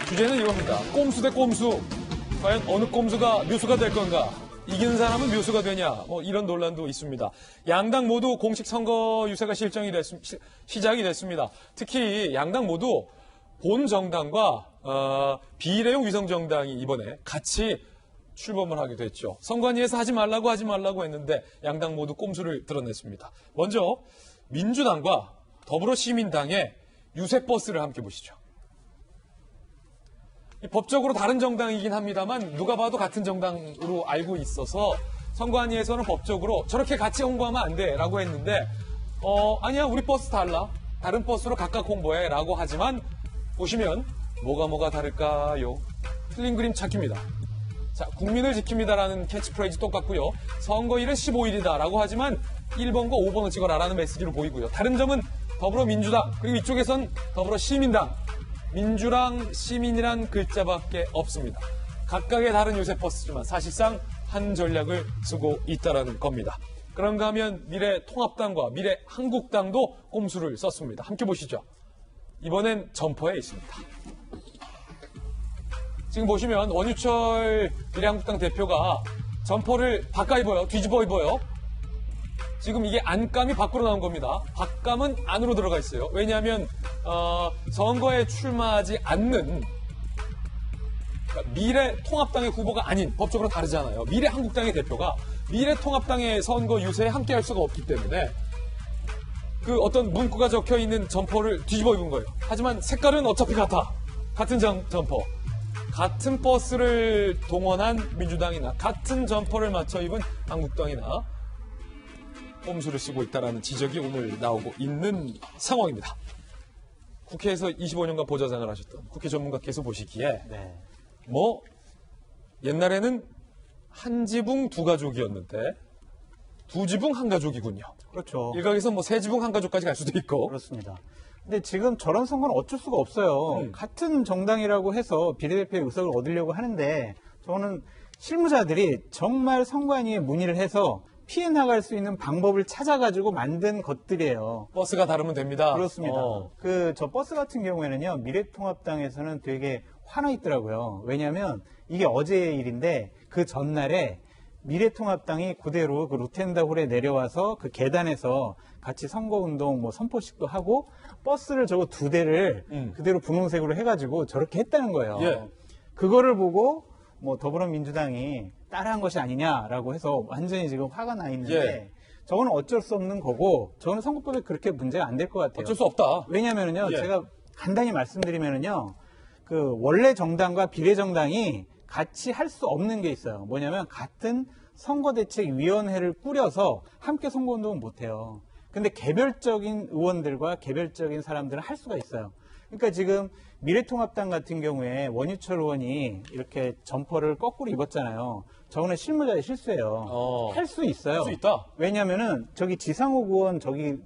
주제는 이겁니다. 꼼수 대 꼼수. 과연 어느 꼼수가 묘수가 될 건가? 이기는 사람은 묘수가 되냐? 이런 논란도 있습니다. 양당 모두 공식 선거 유세가 시작이 됐습니다. 특히 양당 모두 본 정당과 비례용 위성 정당이 이번에 같이 출범을 하게 됐죠. 선관위에서 하지 말라고 했는데 양당 모두 꼼수를 드러냈습니다. 먼저 민주당과 더불어시민당의 유세버스를 함께 보시죠. 법적으로 다른 정당이긴 합니다만 누가 봐도 같은 정당으로 알고 있어서 선관위에서는 법적으로 저렇게 같이 홍보하면 안 돼 라고 했는데 아니야 우리 버스 달라 다른 버스로 각각 홍보해 라고 하지만 보시면 뭐가 다를까요? 틀린 그림 찾기입니다. 자, 국민을 지킵니다라는 캐치프레이즈 똑같고요. 선거일은 15일이다 라고 하지만 1번과 5번을 찍어라 라는 메시지로 보이고요. 다른 점은 더불어민주당 그리고 이쪽에선 더불어시민당 민주랑 시민이란 글자밖에 없습니다. 각각의 다른 유세버스지만 사실상 한 전략을 쓰고 있다는 겁니다. 그런가 하면 미래통합당과 미래한국당도 꼼수를 썼습니다. 함께 보시죠. 이번엔 점퍼에 있습니다. 지금 보시면 원유철 미래한국당 대표가 점퍼를 바꿔 입어요. 뒤집어 입어요. 지금 이게 안감이 밖으로 나온 겁니다. 밖감은 안으로 들어가 있어요. 왜냐하면 선거에 출마하지 않는 미래통합당의 후보가 아닌 법적으로 다르잖아요. 미래한국당의 대표가 미래통합당의 선거 유세에 함께할 수가 없기 때문에 그 어떤 문구가 적혀있는 점퍼를 뒤집어 입은 거예요. 하지만 색깔은 어차피 같아. 같은 점퍼. 같은 버스를 동원한 민주당이나 같은 점퍼를 맞춰 입은 한국당이나 꼼수를 쓰고 있다는 지적이 오늘 나오고 있는 상황입니다. 국회에서 25년간 보좌장을 하셨던 국회 전문가께서 보시기에 옛날에는 한 지붕 두 가족이었는데 두 지붕 한 가족이군요. 그렇죠. 일각에서 세 지붕 한 가족까지 갈 수도 있고. 그렇습니다. 근데 지금 저런 선거는 어쩔 수가 없어요. 같은 정당이라고 해서 비례대표의 의석을 얻으려고 하는데 저는 실무자들이 정말 선관위에 문의를 해서 피해 나갈 수 있는 방법을 찾아가지고 만든 것들이에요. 버스가 다르면 됩니다. 그렇습니다. 저 버스 같은 경우에는요, 미래통합당에서는 되게 화나 있더라고요. 왜냐하면 이게 어제의 일인데 그 전날에 미래통합당이 그대로 그 루텐다홀에 내려와서 그 계단에서 같이 선거운동 선포식도 하고 버스를 저거 두 대를 그대로 분홍색으로 해가지고 저렇게 했다는 거예요. 예. 그거를 보고 더불어민주당이 따라한 것이 아니냐라고 해서 완전히 지금 화가 나 있는데 예. 저거는 어쩔 수 없는 거고 저는 선거법에 그렇게 문제가 안 될 것 같아요. 어쩔 수 없다. 왜냐면은요, 예. 제가 간단히 말씀드리면은요, 그 원래 정당과 비례정당이 같이 할 수 없는 게 있어요. 뭐냐면 같은 선거대책위원회를 꾸려서 함께 선거운동은 못해요. 근데 개별적인 의원들과 개별적인 사람들은 할 수가 있어요. 그러니까 지금 미래통합당 같은 경우에 원유철 의원이 이렇게 점퍼를 거꾸로 입었잖아요. 저거는 실무자의 실수예요. 할 수 있어요. 할 수 있다. 왜냐면은 저기 지상욱 의원 저기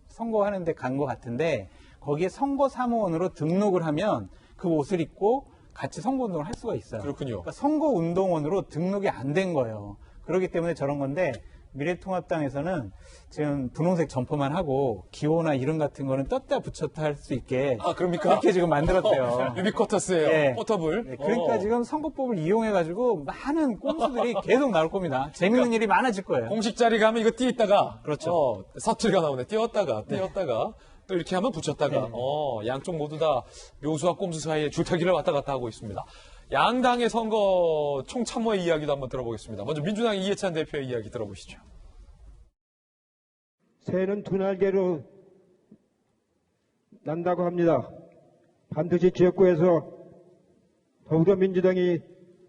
선거하는데 간 것 같은데 거기에 선거사무원으로 등록을 하면 그 옷을 입고 같이 선거운동을 할 수가 있어요. 그렇군요. 그러니까 선거운동원으로 등록이 안 된 거예요. 그렇기 때문에 저런 건데 미래통합당에서는 지금 분홍색 점퍼만 하고 기호나 이름 같은 거는 떴다 붙였다 할 수 있게 그럽니까? 그렇게 지금 만들었대요. 유비쿼터스예요. 네. 포터블. 네, 그러니까 지금 선거법을 이용해가지고 많은 꼼수들이 계속 나올 겁니다. 재밌는 일이 많아질 거예요. 공식 자리 가면 이거 띄있다가 그렇죠. 사투리가 나오네. 띄었다가 또 이렇게 하면 붙였다가 양쪽 모두 다 묘수와 꼼수 사이에 줄타기를 왔다 갔다 하고 있습니다. 양당의 선거 총참모의 이야기도 한번 들어보겠습니다. 먼저 민주당 이해찬 대표의 이야기 들어보시죠. 새는 두 날개로 난다고 합니다. 반드시 지역구에서 더불어민주당이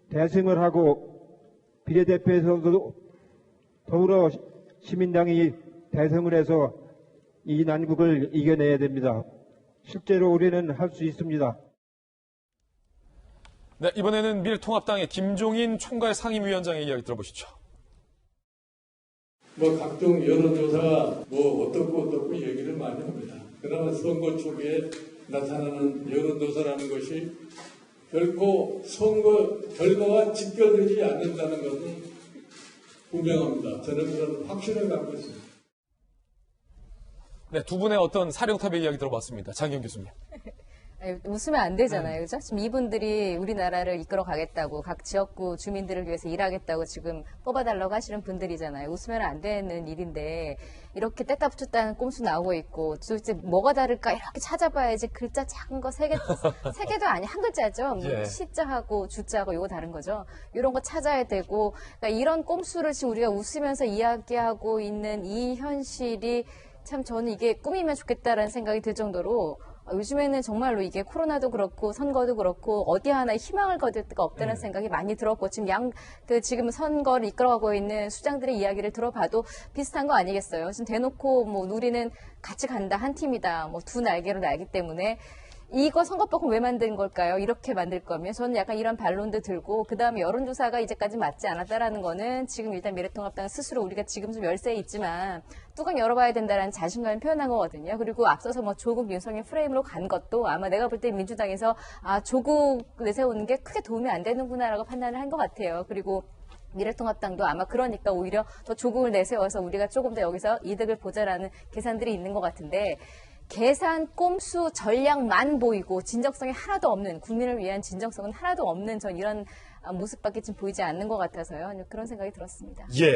대승을 하고 비례대표에서도 더불어시민당이 대승을 해서 이 난국을 이겨내야 됩니다. 실제로 우리는 할 수 있습니다. 네, 이번에는 미래통합당의 김종인 총괄 상임위원장의 이야기 들어보시죠. 각종 여론조사가 어떻고 얘기를 많이 합니다. 그러나 선거 초기에 나타나는 여론조사라는 것이 결코 선거 결과와 직결되지 않는다는 것은 분명합니다. 저는 그런 확신을 갖고 있습니다. 네, 두 분의 어떤 사령탑의 이야기 들어봤습니다. 장기영 교수님. 아니, 웃으면 안 되잖아요. 그죠? 지금 이분들이 우리나라를 이끌어 가겠다고 각 지역구 주민들을 위해서 일하겠다고 지금 뽑아달라고 하시는 분들이잖아요. 웃으면 안 되는 일인데 이렇게 뗐다 붙였다는 꼼수 나오고 있고 도대체 뭐가 다를까 이렇게 찾아봐야지 글자 작은 거 세 개도 아니 한 글자죠. 뭐 예. 시자하고 주자하고 이거 다른 거죠. 이런 거 찾아야 되고 그러니까 이런 꼼수를 지금 우리가 웃으면서 이야기하고 있는 이 현실이 참 저는 이게 꿈이면 좋겠다라는 생각이 들 정도로 요즘에는 정말로 이게 코로나도 그렇고 선거도 그렇고 어디 하나에 희망을 거둘 데가 없다는 생각이 많이 들었고 지금 지금 선거를 이끌어가고 있는 수장들의 이야기를 들어봐도 비슷한 거 아니겠어요? 지금 대놓고 뭐 우리는 같이 간다 한 팀이다 뭐 두 날개로 날기 때문에 이거 선거법은 왜 만든 걸까요? 이렇게 만들 거면 저는 약간 이런 반론도 들고 그다음에 여론조사가 이제까지 맞지 않았다라는 거는 지금 일단 미래통합당 스스로 우리가 지금 좀 열세에 있지만 뚜껑 열어봐야 된다라는 자신감을 표현한 거거든요. 그리고 앞서서 뭐 조국 윤석열 프레임으로 간 것도 아마 내가 볼 때 민주당에서 조국 내세우는 게 크게 도움이 안 되는구나라고 판단을 한 것 같아요. 그리고 미래통합당도 아마 그러니까 오히려 더 조국을 내세워서 우리가 조금 더 여기서 이득을 보자라는 계산들이 있는 것 같은데 계산, 꼼수, 전략만 보이고 진정성이 하나도 없는 국민을 위한 진정성은 하나도 없는 전 이런 모습밖에 지금 보이지 않는 것 같아서요. 그런 생각이 들었습니다. 예.